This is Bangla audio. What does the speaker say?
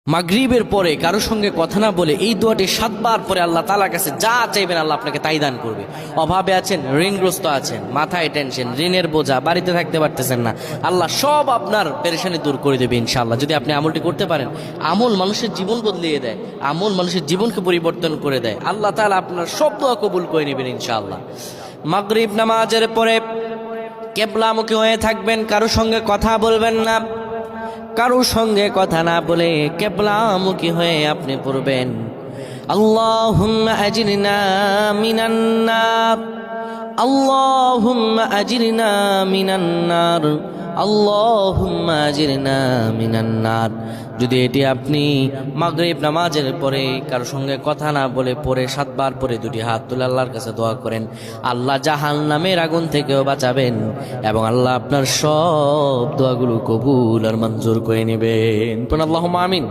মাগরিবের পরে কারো সঙ্গে কথা না বলে এই দোয়াটি 7 বার পরে আল্লাহ তাআলার কাছে যা চাইবেন আল্লাহ আপনাকে তাই দান করবে। অভাবে আছেন, ঋণগ্রস্ত আছেন, মাথায় টেনশন, ঋণের বোঝা, বাড়িতে থাকতে পারতেছেন না, আল্লাহ সব আপনার পেরেশানি দূর করে দেবে ইনশাআল্লাহ। যদি আপনি আমলটি করতে পারেন, আমল মানুষের জীবন বদলিয়ে দেয়, আমল মানুষের জীবনকে পরিবর্তন করে দেয়। আল্লাহ তাআলা আপনার সব দোয়া কবুল করে নেবেন ইনশাআল্লাহ। মাগরিব নামাজের পরে কিবলামুখী হয়ে থাকবেন, কারো সঙ্গে কথা বলবেন না, কারো সঙ্গে কথা না বলে কিবলামুখী হয়ে আপনি পড়বেন আল্লাহুম্মা আজিরনা মিনান নার, আল্লাহুম্মা আজিরনা মিনান নার, আল্লাহুম্মা আজিরনা মিনান নার। যদি এটি আপনি মাগরিব নামাজের পরে কারো সঙ্গে কথা না বলে পড়ে 7 বার পরে দুটি হাত তুলে আল্লাহর কাছে দোয়া করেন, আল্লাহ জাহান্নামের আগুন থেকেও বাঁচাবেন এবং আল্লাহ আপনার সব দোয়াগুলো কবুল আর মঞ্জুর করে নেবেন। আল্লাহুম্মা আমিন।